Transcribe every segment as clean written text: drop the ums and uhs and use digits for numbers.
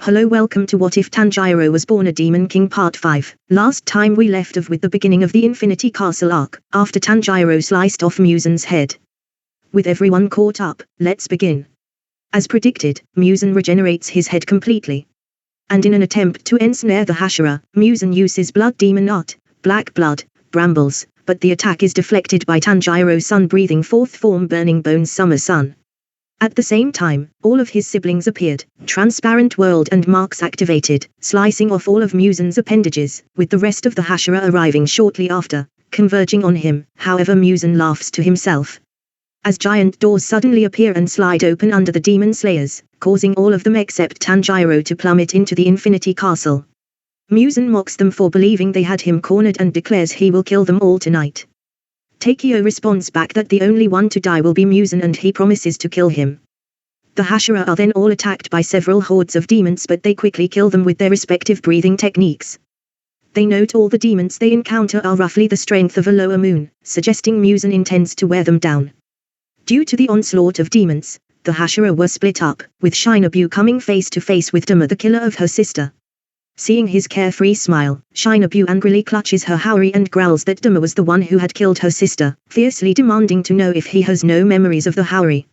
Hello, welcome to What If Tanjiro Was Born a Demon King Part 5. Last time we left off with the beginning of the Infinity Castle arc, after Tanjiro sliced off Muzan's head. With everyone caught up, let's begin. As predicted, Muzan regenerates his head completely. And in an attempt to ensnare the Hashira, Muzan uses Blood Demon Knot, Black Blood, Brambles, but the attack is deflected by Tanjiro's sun-breathing fourth form Burning Bones Summer Sun. At the same time, all of his siblings appeared, Transparent World and Marks activated, slicing off all of Muzan's appendages, with the rest of the Hashira arriving shortly after, converging on him. However, Muzan laughs to himself as giant doors suddenly appear and slide open under the Demon Slayers, causing all of them except Tanjiro to plummet into the Infinity Castle. Muzan mocks them for believing they had him cornered and declares he will kill them all tonight. Takeo responds back that the only one to die will be Muzan and he promises to kill him. The Hashira are then all attacked by several hordes of demons, but they quickly kill them with their respective breathing techniques. They note all the demons they encounter are roughly the strength of a lower moon, suggesting Muzan intends to wear them down. Due to the onslaught of demons, the Hashira were split up, with Shinabu coming face to face with Doma, the killer of her sister. Seeing his carefree smile, Shinabu angrily clutches her haori and growls that Doma was the one who had killed her sister, fiercely demanding to know if he has no memories of the haori.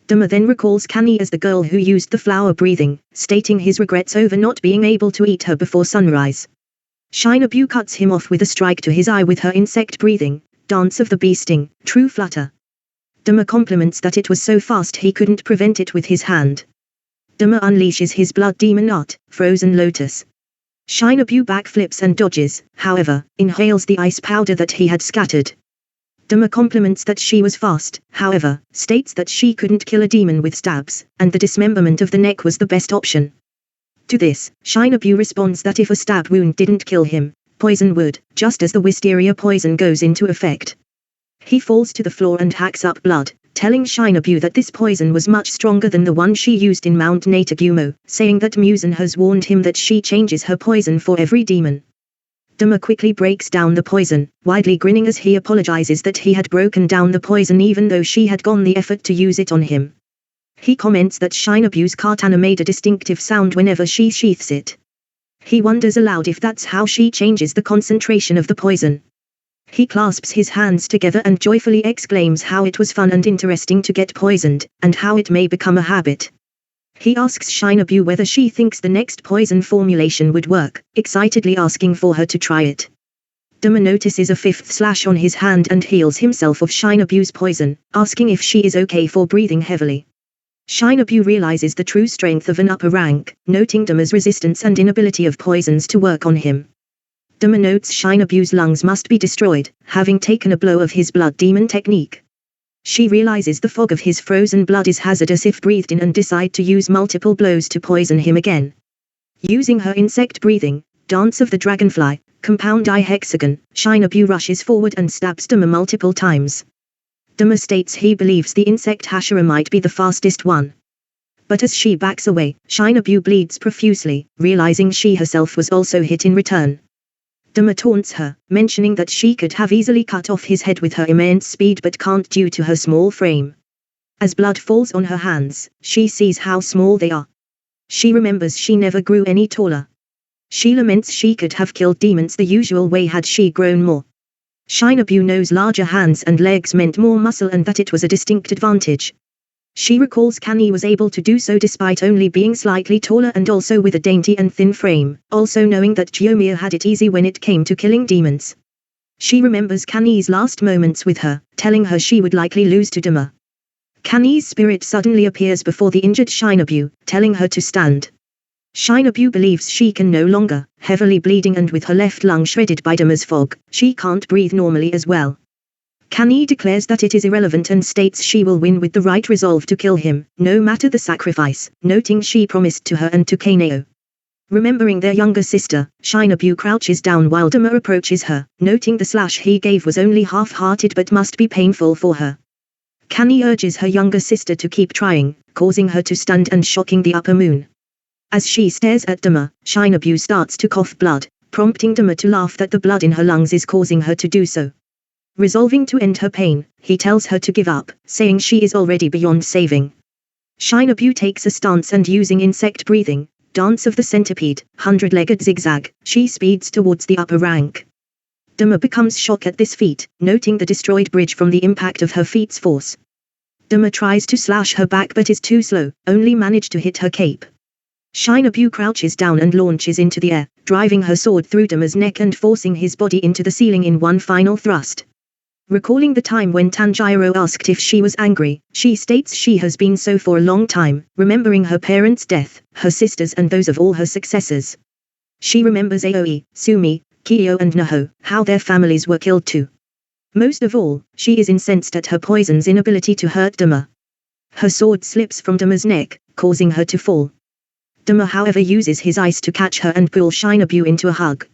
Doma then recalls Kani as the girl who used the flower breathing, stating his regrets over not being able to eat her before sunrise. Shinabu cuts him off with a strike to his eye with her insect breathing, Dance of the Bee Sting, True Flutter. Doma compliments that it was so fast he couldn't prevent it with his hand. Doma unleashes his Blood Demon Knot, Frozen Lotus. Shinabu backflips and dodges, however, inhales the ice powder that he had scattered. Doma compliments that she was fast, however, states that she couldn't kill a demon with stabs, and the dismemberment of the neck was the best option. To this, Shinabu responds that if a stab wound didn't kill him, poison would, just as the wisteria poison goes into effect. He falls to the floor and hacks up blood, telling Shinabu that this poison was much stronger than the one she used in Mount Natagumo, saying that Muzan has warned him that she changes her poison for every demon. Doma quickly breaks down the poison, widely grinning as he apologizes that he had broken down the poison even though she had gone the effort to use it on him. He comments that Shinabu's katana made a distinctive sound whenever she sheaths it. He wonders aloud if that's how she changes the concentration of the poison. He clasps his hands together and joyfully exclaims how it was fun and interesting to get poisoned, and how it may become a habit. He asks Shinabu whether she thinks the next poison formulation would work, excitedly asking for her to try it. Doma notices a fifth slash on his hand and heals himself of Shinabu's poison, asking if she is okay for breathing heavily. Shinabu realizes the true strength of an upper rank, noting Doma's resistance and inability of poisons to work on him. Doma notes Shinabu's lungs must be destroyed, having taken a blow of his blood demon technique. She realizes the fog of his frozen blood is hazardous if breathed in and decide to use multiple blows to poison him again. Using her insect breathing, Dance of the Dragonfly, Compound Eye Hexagon, Shinabu rushes forward and stabs Doma multiple times. Doma states he believes the insect Hashira might be the fastest one. But as she backs away, Shinabu bleeds profusely, realizing she herself was also hit in return. Doma taunts her, mentioning that she could have easily cut off his head with her immense speed but can't due to her small frame. As blood falls on her hands, she sees how small they are. She remembers she never grew any taller. She laments she could have killed demons the usual way had she grown more. Shinabu knows larger hands and legs meant more muscle and that it was a distinct advantage. She recalls Kani was able to do so despite only being slightly taller and also with a dainty and thin frame, also knowing that Gyomir had it easy when it came to killing demons. She remembers Kani's last moments with her, telling her she would likely lose to Doma. Kani's spirit suddenly appears before the injured Shinabu, telling her to stand. Shinabu believes she can no longer, heavily bleeding and with her left lung shredded by Doma's fog, she can't breathe normally as well. Kani declares that it is irrelevant and states she will win with the right resolve to kill him, no matter the sacrifice, noting she promised to her and to Kanao. Remembering their younger sister, Shinabu crouches down while Doma approaches her, noting the slash he gave was only half-hearted but must be painful for her. Kani urges her younger sister to keep trying, causing her to stand and shocking the upper moon. As she stares at Doma, Shinabu starts to cough blood, prompting Doma to laugh that the blood in her lungs is causing her to do so. Resolving to end her pain, he tells her to give up, saying she is already beyond saving. Shinabu takes a stance and using insect breathing, Dance of the Centipede, 100-legged zigzag, she speeds towards the upper rank. Doma becomes shocked at this feat, noting the destroyed bridge from the impact of her feat's force. Doma tries to slash her back but is too slow, only manage to hit her cape. Shinabu crouches down and launches into the air, driving her sword through Doma's neck and forcing his body into the ceiling in one final thrust. Recalling the time when Tanjiro asked if she was angry, she states she has been so for a long time, remembering her parents' death, her sisters and those of all her successors. She remembers Aoi, Sumi, Kyo and Naho, how their families were killed too. Most of all, she is incensed at her poison's inability to hurt Doma. Her sword slips from Doma's neck, causing her to fall. Doma however uses his ice to catch her and pull Shinabu into a hug.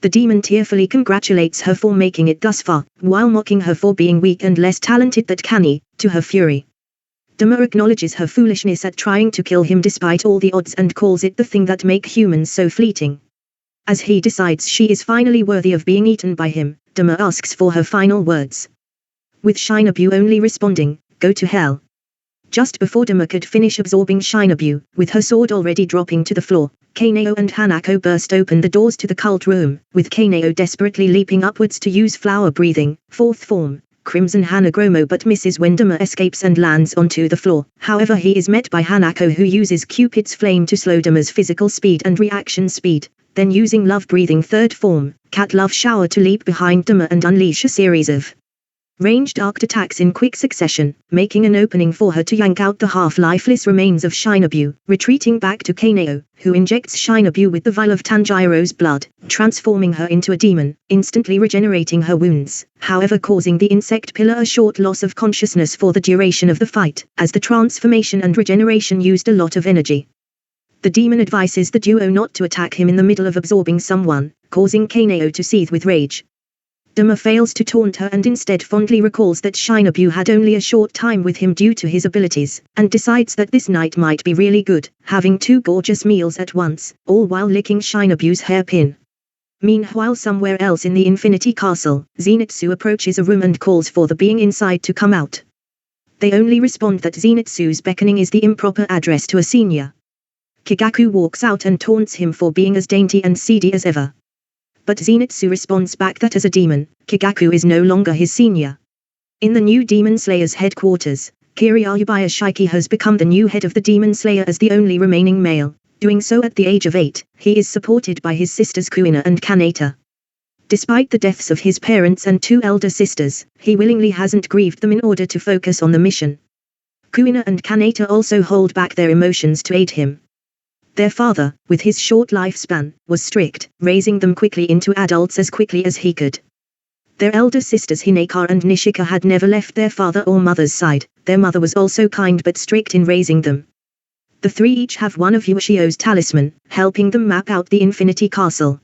The demon tearfully congratulates her for making it thus far, while mocking her for being weak and less talented than Kani, to her fury. Doma acknowledges her foolishness at trying to kill him despite all the odds and calls it the thing that make humans so fleeting. As he decides she is finally worthy of being eaten by him, Doma asks for her final words. With Shinabu only responding, "Go to hell." Just before Doma could finish absorbing Shinabu, with her sword already dropping to the floor, Kanao and Hanako burst open the doors to the cult room, with Kanao desperately leaping upwards to use flower breathing, fourth form, Crimson Hanagromo but misses when Doma escapes and lands onto the floor. However he is met by Hanako who uses Cupid's flame to slow Doma's physical speed and reaction speed, then using love breathing third form, Cat Love Shower to leap behind Doma and unleash a series of ranged arced attacks in quick succession, making an opening for her to yank out the half-lifeless remains of Shinabu, retreating back to Kanao, who injects Shinabu with the vial of Tanjiro's blood, transforming her into a demon, instantly regenerating her wounds, however causing the insect pillar a short loss of consciousness for the duration of the fight, as the transformation and regeneration used a lot of energy. The demon advises the duo not to attack him in the middle of absorbing someone, causing Kanao to seethe with rage. Doma fails to taunt her and instead fondly recalls that Shinabu had only a short time with him due to his abilities, and decides that this night might be really good, having two gorgeous meals at once, all while licking Shinabu's hairpin. Meanwhile somewhere else in the Infinity Castle, Zenitsu approaches a room and calls for the being inside to come out. They only respond that Zenitsu's beckoning is the improper address to a senior. Kaigaku walks out and taunts him for being as dainty and seedy as ever. But Zenitsu responds back that as a demon, Kaigaku is no longer his senior. In the new Demon Slayer's headquarters, Kiryu Bayashiki has become the new head of the Demon Slayer as the only remaining male, doing so at the age of 8. He is supported by his sisters Kuina and Kanata. Despite the deaths of his parents and two elder sisters, he willingly hasn't grieved them in order to focus on the mission. Kuina and Kanata also hold back their emotions to aid him. Their father, with his short lifespan, was strict, raising them quickly into adults as quickly as he could. Their elder sisters Hineka and Nishika had never left their father or mother's side. Their mother was also kind but strict in raising them. The three each have one of Yushio's talisman, helping them map out the Infinity Castle.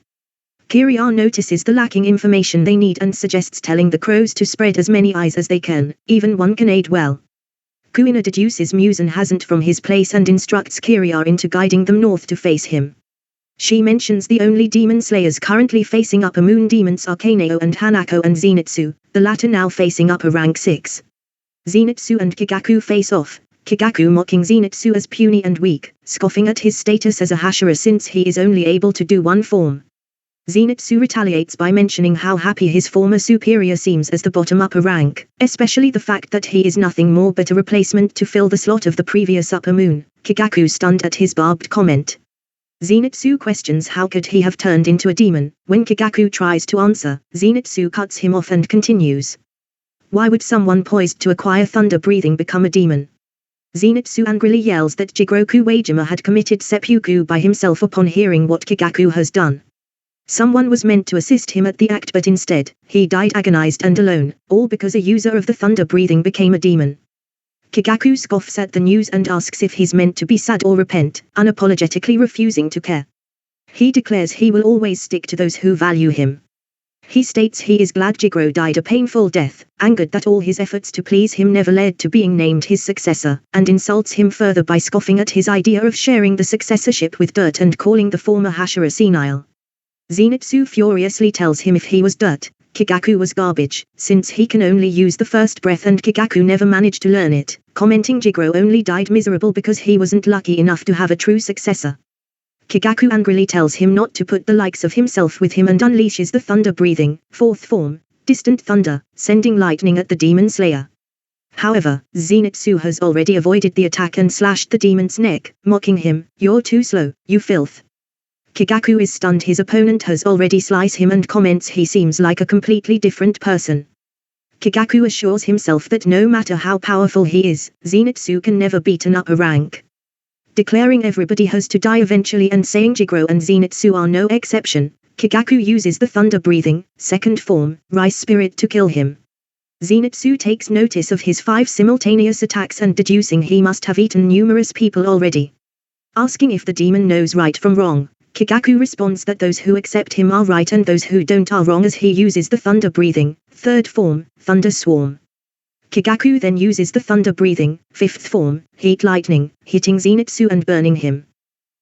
Kiryu notices the lacking information they need and suggests telling the crows to spread as many eyes as they can, even one can aid well. Kuina deduces Muzan hasn't from his place and instructs Kiryu into guiding them north to face him. She mentions the only demon slayers currently facing upper moon demons are Kanao and Hanako and Zenitsu, the latter now facing upper rank 6. Zenitsu and Kaigaku face off, Kaigaku mocking Zenitsu as puny and weak, scoffing at his status as a Hashira since he is only able to do one form. Zenitsu retaliates by mentioning how happy his former superior seems as the bottom upper rank, especially the fact that he is nothing more but a replacement to fill the slot of the previous upper moon. Kaigaku stunned at his barbed comment. Zenitsu questions how could he have turned into a demon. When Kaigaku tries to answer, Zenitsu cuts him off and continues. Why would someone poised to acquire thunder breathing become a demon? Zenitsu angrily yells that Jigoku Wajima had committed seppuku by himself upon hearing what Kaigaku has done. Someone was meant to assist him at the act but instead, he died agonized and alone, all because a user of the thunder breathing became a demon. Kaigaku scoffs at the news and asks if he's meant to be sad or repent, unapologetically refusing to care. He declares he will always stick to those who value him. He states he is glad Jigoro died a painful death, angered that all his efforts to please him never led to being named his successor, and insults him further by scoffing at his idea of sharing the successorship with dirt and calling the former Hashira senile. Zenitsu furiously tells him if he was dirt, Kaigaku was garbage, since he can only use the first breath and Kaigaku never managed to learn it, commenting Jigoro only died miserable because he wasn't lucky enough to have a true successor. Kaigaku angrily tells him not to put the likes of himself with him and unleashes the thunder-breathing, fourth form, distant thunder, sending lightning at the demon slayer. However, Zenitsu has already avoided the attack and slashed the demon's neck, mocking him, "You're too slow, you filth." Kaigaku is stunned his opponent has already sliced him and comments he seems like a completely different person. Kaigaku assures himself that no matter how powerful he is, Zenitsu can never beat an upper rank. Declaring everybody has to die eventually and saying Jigoro and Zenitsu are no exception, Kaigaku uses the thunder-breathing, second form, rice spirit to kill him. Zenitsu takes notice of his 5 simultaneous attacks and deducing he must have eaten numerous people already. Asking if the demon knows right from wrong, Kaigaku responds that those who accept him are right and those who don't are wrong as he uses the thunder-breathing, third form, thunder swarm. Kaigaku then uses the thunder-breathing, fifth form, heat lightning, hitting Zenitsu and burning him.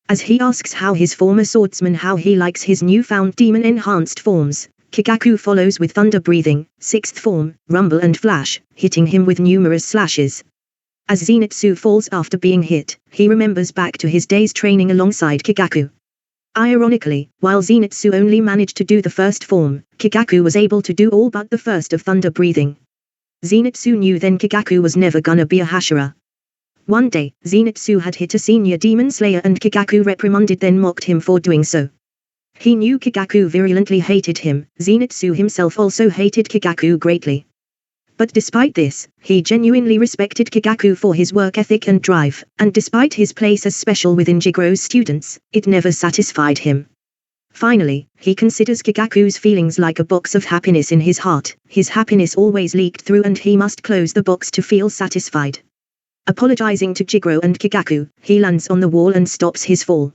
As he asks how his former swordsman how he likes his newfound demon-enhanced forms, Kaigaku follows with thunder-breathing, sixth form, rumble and flash, hitting him with numerous slashes. As Zenitsu falls after being hit, he remembers back to his days training alongside Kaigaku. Ironically, while Zenitsu only managed to do the first form, Kaigaku was able to do all but the first of thunder-breathing. Zenitsu knew then Kaigaku was never gonna be a Hashira. One day, Zenitsu had hit a senior demon slayer and Kaigaku reprimanded then mocked him for doing so. He knew Kaigaku virulently hated him, Zenitsu himself also hated Kaigaku greatly. But despite this, he genuinely respected Kaigaku for his work ethic and drive, and despite his place as special within Jigoro's students, it never satisfied him. Finally, he considers Kaigaku's feelings like a box of happiness in his heart, his happiness always leaked through and he must close the box to feel satisfied. Apologizing to Jigoro and Kaigaku, he lands on the wall and stops his fall.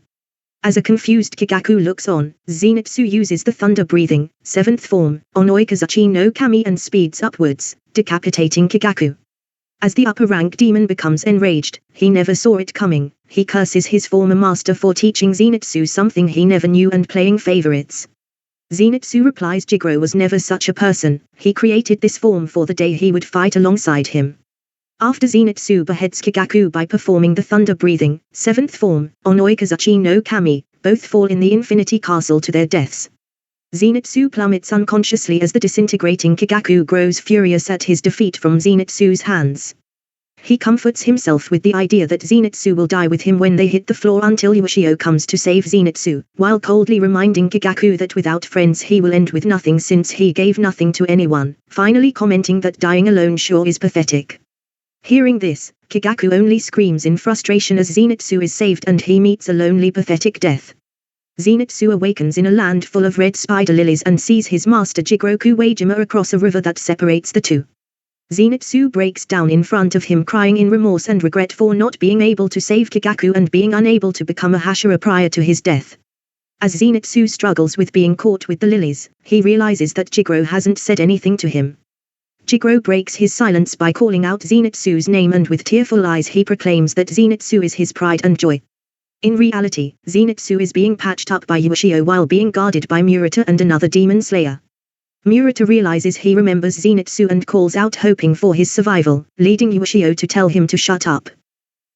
As a confused Kaigaku looks on, Zenitsu uses the thunder-breathing, seventh form, on Oikazuchi no Kami and speeds upwards, decapitating Kaigaku. As the upper rank demon becomes enraged, he never saw it coming, he curses his former master for teaching Zenitsu something he never knew and playing favorites. Zenitsu replies Jigoro was never such a person, he created this form for the day he would fight alongside him. After Zenitsu beheads Kaigaku by performing the thunder-breathing, seventh form, on Oikazuchi no Kami, both fall in the Infinity Castle to their deaths. Zenitsu plummets unconsciously as the disintegrating Kaigaku grows furious at his defeat from Zenitsu's hands. He comforts himself with the idea that Zenitsu will die with him when they hit the floor until Yoshio comes to save Zenitsu, while coldly reminding Kaigaku that without friends he will end with nothing since he gave nothing to anyone, finally commenting that dying alone sure is pathetic. Hearing this, Kaigaku only screams in frustration as Zenitsu is saved and he meets a lonely pathetic death. Zenitsu awakens in a land full of red spider lilies and sees his master Jigoku Wajima across a river that separates the two. Zenitsu breaks down in front of him crying in remorse and regret for not being able to save Kaigaku and being unable to become a Hashira prior to his death. As Zenitsu struggles with being caught with the lilies, he realizes that Jigoro hasn't said anything to him. Jigoro breaks his silence by calling out Zenitsu's name and with tearful eyes he proclaims that Zenitsu is his pride and joy. In reality, Zenitsu is being patched up by Yoshio while being guarded by Murata and another demon slayer. Murata realizes he remembers Zenitsu and calls out hoping for his survival, leading Yoshio to tell him to shut up.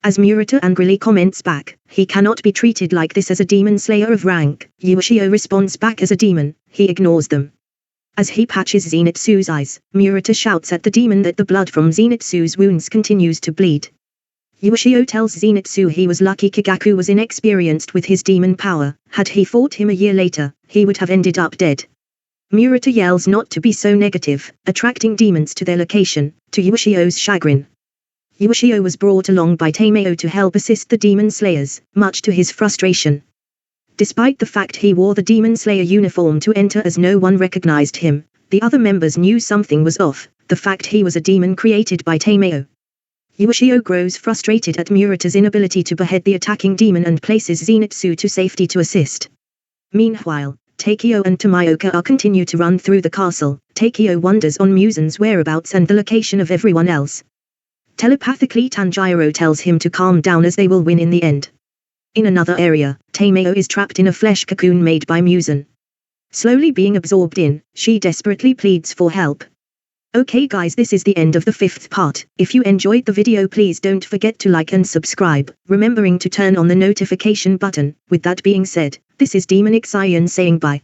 As Murata angrily comments back, he cannot be treated like this as a demon slayer of rank, Yoshio responds back as a demon, he ignores them. As he patches Zenitsu's eyes, Murata shouts at the demon that the blood from Zenitsu's wounds continues to bleed. Yoshio tells Zenitsu he was lucky Kaigaku was inexperienced with his demon power, had he fought him a year later, he would have ended up dead. Murata yells not to be so negative, attracting demons to their location, to Yoshio's chagrin. Yoshio was brought along by Tameo to help assist the demon slayers, much to his frustration. Despite the fact he wore the demon slayer uniform to enter as no one recognized him, the other members knew something was off, the fact he was a demon created by Tameo. Yoshio grows frustrated at Murata's inability to behead the attacking demon and places Zenitsu to safety to assist. Meanwhile, Takeo and Tomoyoka continue to run through the castle. Takeo wonders on Muzan's whereabouts and the location of everyone else. Telepathically Tanjiro tells him to calm down as they will win in the end. In another area, Tameo is trapped in a flesh cocoon made by Muzan. Slowly being absorbed in, she desperately pleads for help. Okay guys, this is the end of the 5th part. If you enjoyed the video, please don't forget to like and subscribe, remembering to turn on the notification button. With that being said, this is Demonic Saiyan saying bye.